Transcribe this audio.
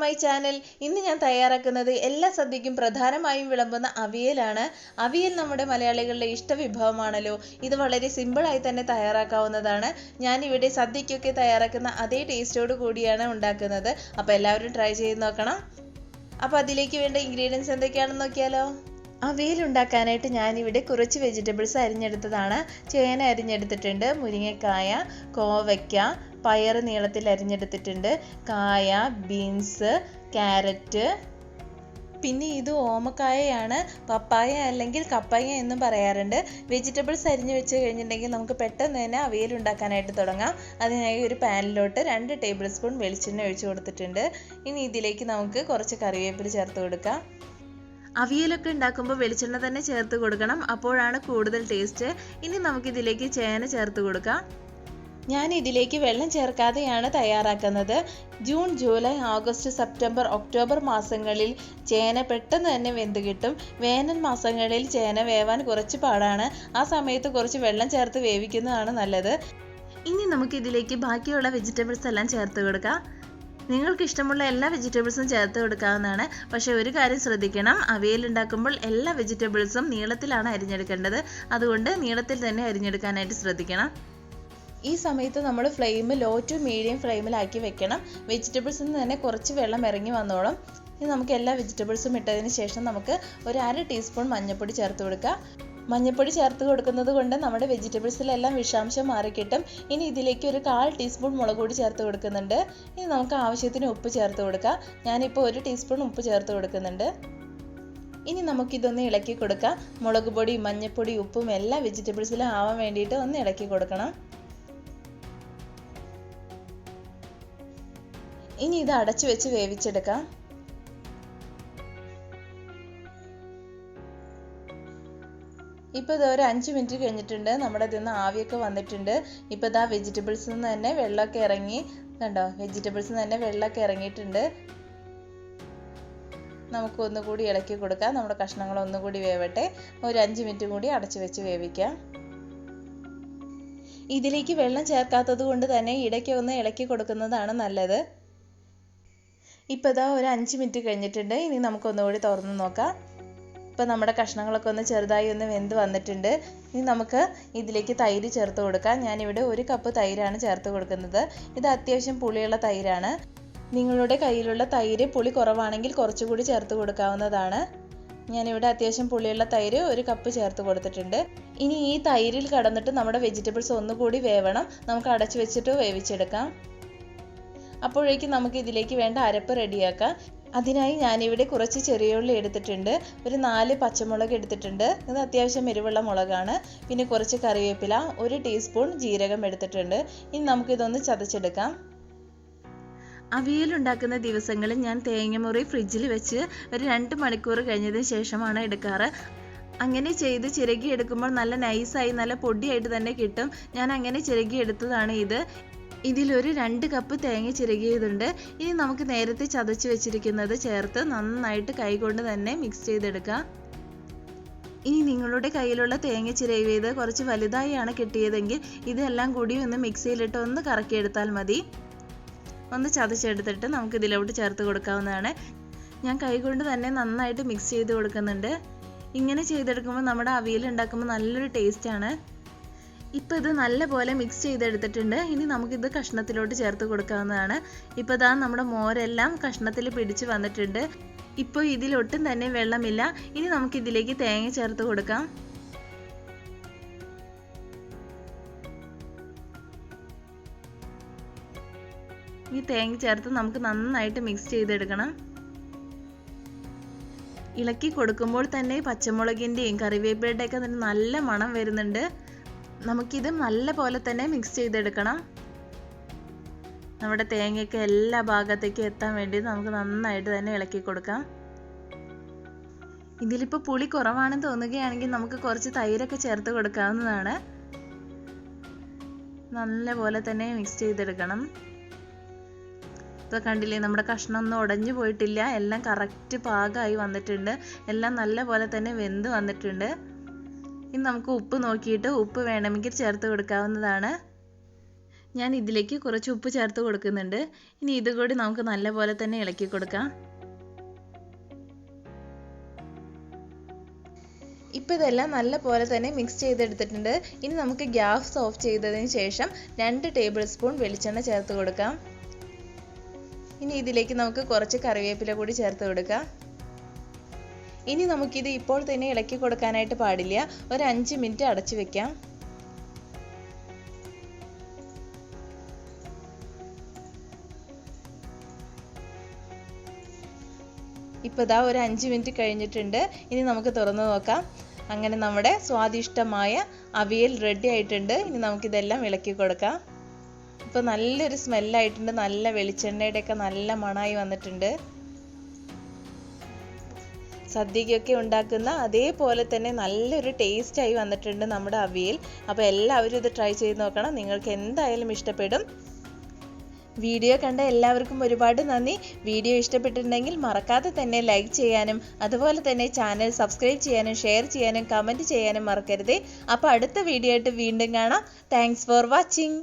My channel. ഇന്ന് ഞാൻ തയ്യാറാക്കുന്നത് എല്ലാ സദ്യക്കും പ്രധാനമായും വിളമ്പുന്ന അവിയലാണ്. അവിയൽ നമ്മുടെ മലയാളികളുടെ ഇഷ്ടവിഭവമാണല്ലോ. ഇത് വളരെ സിമ്പിളായി തന്നെ തയ്യാറാക്കാവുന്നതാണ്. ഞാനിവിടെ സദ്യക്കൊക്കെ തയ്യാറാക്കുന്ന അതേ ടേസ്റ്റോട് കൂടിയാണ് ഉണ്ടാക്കുന്നത്. അപ്പോൾ എല്ലാവരും ട്രൈ ചെയ്ത് നോക്കണം. അപ്പോൾ അതിലേക്ക് വേണ്ട ഇൻഗ്രീഡിയൻസ് എന്തൊക്കെയാണെന്ന് നോക്കിയാലോ. അവിയൽ ഉണ്ടാക്കാനായിട്ട് ഞാനിവിടെ കുറച്ച് വെജിറ്റബിൾസ് അരിഞ്ഞെടുത്തതാണ്. ചേന അരിഞ്ഞെടുത്തിട്ടുണ്ട്, മുരിങ്ങക്കായ, കോവയ്ക്ക, പയർ നീളത്തിൽ അരിഞ്ഞെടുത്തിട്ടുണ്ട്, കായ, ബീൻസ്, ക്യാരറ്റ്, പിന്നെ ഇത് ഓമക്കായയാണ്. പപ്പായ അല്ലെങ്കിൽ കപ്പയ എന്നും പറയാറുണ്ട്. വെജിറ്റബിൾസ് അരിഞ്ഞു വെച്ച് കഴിഞ്ഞിട്ടുണ്ടെങ്കിൽ നമുക്ക് പെട്ടെന്ന് തന്നെ അവിയൽ ഉണ്ടാക്കാനായിട്ട് തുടങ്ങാം. അതിനായി ഒരു പാനിലോട്ട് 2 ടേബിൾ സ്പൂൺ വെളിച്ചെണ്ണ ഒഴിച്ചു കൊടുത്തിട്ടുണ്ട്. ഇനി ഇതിലേക്ക് നമുക്ക് കുറച്ച് കറിവേപ്പില ചേർത്ത് കൊടുക്കാം. അവിയലൊക്കെ ഉണ്ടാക്കുമ്പോൾ വെളിച്ചെണ്ണ തന്നെ ചേർത്ത് കൊടുക്കണം, അപ്പോഴാണ് കൂടുതൽ ടേസ്റ്റ്. ഇനി നമുക്കിതിലേക്ക് ചേന ചേർത്ത് കൊടുക്കാം. ഞാൻ ഇതിലേക്ക് വെള്ളം ചേർക്കാതെയാണ് തയ്യാറാക്കുന്നത്. June, July, August, September, October മാസങ്ങളിൽ ചേന പെട്ടെന്ന് തന്നെ വെന്ത് കിട്ടും. വേനൽ മാസങ്ങളിൽ ചേന വേവാൻ കുറച്ച് പാടാണ്. ആ സമയത്ത് കുറച്ച് വെള്ളം ചേർത്ത് വേവിക്കുന്നതാണ് നല്ലത്. ഇനി നമുക്കിതിലേക്ക് ബാക്കിയുള്ള വെജിറ്റബിൾസ് എല്ലാം ചേർത്ത് കൊടുക്കാം. നിങ്ങൾക്ക് ഇഷ്ടമുള്ള എല്ലാ വെജിറ്റബിൾസും ചേർത്ത് കൊടുക്കാവുന്നതാണ്. പക്ഷേ ഒരു കാര്യം ശ്രദ്ധിക്കണം, അവിയൽ ഉണ്ടാക്കുമ്പോൾ എല്ലാ വെജിറ്റബിൾസും നീളത്തിലാണ് അരിഞ്ഞെടുക്കേണ്ടത്. അതുകൊണ്ട് നീളത്തിൽ തന്നെ അരിഞ്ഞെടുക്കാനായിട്ട് ശ്രദ്ധിക്കണം. ഈ സമയത്ത് നമ്മൾ ഫ്ലെയിം ലോ ടു മീഡിയം ഫ്ലെയിമിലാക്കി വെക്കണം. വെജിറ്റബിൾസിൽ നിന്ന് തന്നെ കുറച്ച് വെള്ളം ഇറങ്ങി വന്നോളും. ഇനി നമുക്ക് എല്ലാ വെജിറ്റബിൾസും ഇട്ടതിന് ശേഷം നമുക്ക് ഒരു 1/2 ടീസ്പൂൺ മഞ്ഞൾപ്പൊടി ചേർത്ത് കൊടുക്കാം. മഞ്ഞൾപ്പൊടി ചേർത്ത് കൊടുക്കുന്നത് കൊണ്ട് നമ്മുടെ വെജിറ്റബിൾസിലെല്ലാം വിഷാംശം മാറിക്കിട്ടും. ഇനി ഇതിലേക്ക് ഒരു 1/4 ടീസ്പൂൺ മുളക് പൊടി ചേർത്ത് കൊടുക്കുന്നുണ്ട്. ഇനി നമുക്ക് ആവശ്യത്തിന് ഉപ്പ് ചേർത്ത് കൊടുക്കാം. ഞാനിപ്പോൾ 1 ടീസ്പൂൺ ഉപ്പ് ചേർത്ത് കൊടുക്കുന്നുണ്ട്. ഇനി നമുക്കിതൊന്ന് ഇളക്കി കൊടുക്കാം. മുളക് പൊടി, മഞ്ഞൾപ്പൊടി, ഉപ്പും എല്ലാ വെജിറ്റബിൾസിലും ആവാൻ വേണ്ടിയിട്ട് ഒന്ന് ഇളക്കി കൊടുക്കണം. ഇനി ഇത് അടച്ചു വെച്ച് വേവിച്ചെടുക്കാം. ഇപ്പോൾ ഇത് ഒരു 5 മിനിറ്റ് കഴിഞ്ഞിട്ടുണ്ട്. നമ്മുടെ ഇതിൽ നിന്ന് ആവിയൊക്കെ വന്നിട്ടുണ്ട്. ഇപ്പോൾ ഇതാ വെജിറ്റബിൾസിൽ നിന്ന് തന്നെ വെള്ളമൊക്കെ ഇറങ്ങി. കണ്ടോ, വെജിറ്റബിൾസിൽ നിന്ന് തന്നെ വെള്ളമൊക്കെ ഇറങ്ങിയിട്ടുണ്ട്. നമുക്ക് ഒന്നുകൂടി ഇളക്കി കൊടുക്കാം. നമ്മുടെ കഷ്ണങ്ങൾ ഒന്നുകൂടി വേവട്ടെ. ഒരു 5 മിനിറ്റ് കൂടി അടച്ചു വെച്ച് വേവിക്കാം. ഇതിലേക്ക് വെള്ളം ചേർക്കാത്തത് കൊണ്ട് തന്നെ ഇടയ്ക്ക് ഒന്ന് ഇളക്കി കൊടുക്കുന്നതാണ് നല്ലത്. ഇപ്പോൾ ഇതാ ഒരു 5 മിനിറ്റ് കഴിഞ്ഞിട്ടുണ്ട്. ഇനി നമുക്കൊന്നുകൂടി തുറന്ന് നോക്കാം. ഇപ്പോൾ നമ്മുടെ കഷ്ണങ്ങളൊക്കെ ഒന്ന് ചെറുതായി ഒന്ന് വെന്ത് വന്നിട്ടുണ്ട്. ഇനി നമുക്ക് ഇതിലേക്ക് തൈര് ചേർത്ത് കൊടുക്കാം. ഞാനിവിടെ 1 കപ്പ് തൈരാണ് ചേർത്ത് കൊടുക്കുന്നത്. ഇത് അത്യാവശ്യം പുളിയുള്ള തൈരാണ്. നിങ്ങളുടെ കയ്യിലുള്ള തൈര് പുളി കുറവാണെങ്കിൽ കുറച്ചുകൂടി ചേർത്ത് കൊടുക്കാവുന്നതാണ്. ഞാനിവിടെ അത്യാവശ്യം പുളിയുള്ള തൈര് 1 കപ്പ് ചേർത്ത് കൊടുത്തിട്ടുണ്ട്. ഇനി ഈ തൈരിൽ കടന്നിട്ട് നമ്മുടെ വെജിറ്റബിൾസ് ഒന്നുകൂടി വേവണം. നമുക്ക് അടച്ചു വെച്ചിട്ട് വേവിച്ചെടുക്കാം. അപ്പോഴേക്കും നമുക്ക് ഇതിലേക്ക് വേണ്ട അരപ്പ് റെഡിയാക്കാം. അതിനായി ഞാനിവിടെ കുറച്ച് ചെറിയ ഉള്ളി എടുത്തിട്ടുണ്ട്, ഒരു 4 പച്ചമുളക് എടുത്തിട്ടുണ്ട്. ഇത് അത്യാവശ്യം എരിവുള്ള മുളകാണ്. പിന്നെ കുറച്ച് കറിവേപ്പില, 1 ടീസ്പൂൺ ജീരകം എടുത്തിട്ടുണ്ട്. ഇനി നമുക്കിതൊന്ന് ചതച്ചെടുക്കാം. അവിയൽ ഉണ്ടാക്കുന്ന ദിവസങ്ങളിൽ ഞാൻ തേങ്ങമുറി ഫ്രിഡ്ജിൽ വെച്ച് ഒരു 2 മണിക്കൂർ കഴിഞ്ഞതിന് ശേഷമാണ് എടുക്കാറ്. അങ്ങനെ ചെയ്ത് ചിരകി എടുക്കുമ്പോൾ നല്ല നൈസായി നല്ല പൊടിയായിട്ട് തന്നെ കിട്ടും. ഞാൻ അങ്ങനെ ചിരകി എടുത്തതാണ് ഇത്. ഇതിലൊരു 2 കപ്പ് തേങ്ങ ചിരകിയതുണ്ട്. ഇനി നമുക്ക് നേരത്തെ ചതച്ച് വെച്ചിരിക്കുന്നത് ചേർത്ത് നന്നായിട്ട് കൈകൊണ്ട് തന്നെ മിക്സ് ചെയ്തെടുക്കാം. ഇനി നിങ്ങളുടെ കയ്യിലുള്ള തേങ്ങ ചിരവിയത് കുറച്ച് വലുതായാണ് കിട്ടിയതെങ്കിൽ ഇതെല്ലാം കൂടി ഒന്ന് മിക്സിയിലിട്ട് ഒന്ന് കറക്കിയെടുത്താൽ മതി. ഒന്ന് ചതച്ചെടുത്തിട്ട് നമുക്ക് ഇതിലോട്ട് ചേർത്ത് കൊടുക്കാവുന്നതാണ്. ഞാൻ കൈകൊണ്ട് തന്നെ നന്നായിട്ട് മിക്സ് ചെയ്ത് കൊടുക്കുന്നുണ്ട്. ഇങ്ങനെ ചെയ്തെടുക്കുമ്പോൾ നമ്മുടെ അവിയൽ ഉണ്ടാക്കുമ്പോൾ നല്ലൊരു ടേസ്റ്റാണ്. ഇപ്പോൾ ഇത് നല്ലപോലെ മിക്സ് ചെയ്തെടുത്തിട്ടുണ്ട്. ഇനി നമുക്കിത് കഷ്ണത്തിലോട്ട് ചേർത്ത് കൊടുക്കാവുന്നതാണ്. ഇപ്പോൾ ഇതാ നമ്മുടെ മോരെല്ലാം കഷ്ണത്തിൽ പിടിച്ച് വന്നിട്ടുണ്ട്. ഇപ്പോൾ ഇതിലൊട്ടും തന്നെ വെള്ളമില്ല. ഇനി നമുക്കിതിലേക്ക് തേങ്ങ ചേർത്ത് കൊടുക്കാം. ഈ തേങ്ങ ചേർത്ത് നമുക്ക് നന്നായിട്ട് മിക്സ് ചെയ്തെടുക്കണം. ഇളക്കി കൊടുക്കുമ്പോൾ തന്നെ പച്ചമുളകിൻ്റെയും കറിവേപ്പിലയുടെയൊക്കെ നല്ല മണം വരുന്നുണ്ട്. നമുക്കിത് നല്ല പോലെ തന്നെ മിക്സ് ചെയ്തെടുക്കണം. നമ്മുടെ തേങ്ങയൊക്കെ എല്ലാ ഭാഗത്തേക്കും എത്താൻ വേണ്ടി നമുക്ക് നന്നായിട്ട് തന്നെ ഇളക്കി കൊടുക്കാം. ഇതിലിപ്പോൾ പുളി കുറവാണെന്ന് തോന്നുകയാണെങ്കിൽ നമുക്ക് കുറച്ച് തൈരൊക്കെ ചേർത്ത് കൊടുക്കാവുന്നതാണ്. നല്ല പോലെ തന്നെ മിക്സ് ചെയ്തെടുക്കണം. ഇപ്പോൾ കണ്ടില്ലേ, നമ്മുടെ കഷ്ണം ഒന്നും ഉടഞ്ഞു പോയിട്ടില്ല. എല്ലാം കറക്റ്റ് പാകമായി വന്നിട്ടുണ്ട്. എല്ലാം നല്ല പോലെ തന്നെ വെന്ത് വന്നിട്ടുണ്ട്. ഇനി നമുക്ക് ഉപ്പ് നോക്കിയിട്ട് ഉപ്പ് വേണമെങ്കിൽ ചേർത്ത് കൊടുക്കാവുന്നതാണ്. ഞാൻ ഇതിലേക്ക് കുറച്ച് ഉപ്പ് ചേർത്ത് കൊടുക്കുന്നുണ്ട്. ഇനി ഇതുകൂടി നമുക്ക് നല്ലപോലെ തന്നെ ഇളക്കി കൊടുക്കാം. ഇപ്പോൾ ഇതെല്ലാം നല്ലപോലെ തന്നെ മിക്സ് ചെയ്തെടുത്തിട്ടുണ്ട്. ഇനി നമുക്ക് ഗ്യാസ് ഓഫ് ചെയ്തതിന് ശേഷം 2 ടേബിൾ സ്പൂൺ വെളിച്ചെണ്ണ ചേർത്ത് കൊടുക്കാം. ഇനി ഇതിലേക്ക് നമുക്ക് കുറച്ച് കറിവേപ്പില കൂടി ചേർത്ത് കൊടുക്കാം. ഇനി നമുക്കിത് ഇപ്പോൾ തന്നെ ഇളക്കി കൊടുക്കാനായിട്ട് പാടില്ല. ഒരു 5 മിനിറ്റ് അടച്ചു വെക്കാം. ഇപ്പോൾ ദാ ഒരു 5 മിനിറ്റ് കഴിഞ്ഞിട്ടുണ്ട്. ഇനി നമുക്ക് തുറന്നു നോക്കാം. അങ്ങനെ നമ്മുടെ സ്വാദിഷ്ടമായ അവിയൽ റെഡി ആയിട്ടുണ്ട്. ഇനി നമുക്കിതെല്ലാം ഇളക്കി കൊടുക്കാം. ഇപ്പോൾ നല്ലൊരു സ്മെല്ലായിട്ടുണ്ട്. നല്ല വെളിച്ചെണ്ണയുടെ ഒക്കെ നല്ല മണമായി വന്നിട്ടുണ്ട്. സദ്യക്കൊക്കെ ഉണ്ടാക്കുന്ന അതേപോലെ തന്നെ നല്ലൊരു ടേസ്റ്റായി വന്നിട്ടുണ്ട് നമ്മുടെ അവിയൽ. അപ്പോൾ എല്ലാവരും ഇത് ട്രൈ ചെയ്ത് നോക്കണം. നിങ്ങൾക്ക് എന്തായാലും ഇഷ്ടപ്പെടും. വീഡിയോ കണ്ട എല്ലാവർക്കും ഒരുപാട് നന്ദി. വീഡിയോ ഇഷ്ടപ്പെട്ടിട്ടുണ്ടെങ്കിൽ മറക്കാതെ തന്നെ ലൈക്ക് ചെയ്യാനും അതുപോലെ തന്നെ ചാനൽ സബ്സ്ക്രൈബ് ചെയ്യാനും ഷെയർ ചെയ്യാനും കമൻറ്റ് ചെയ്യാനും മറക്കരുതേ. അപ്പോൾ അടുത്ത വീഡിയോ ആയിട്ട് വീണ്ടും കാണാം. Thanks for watching.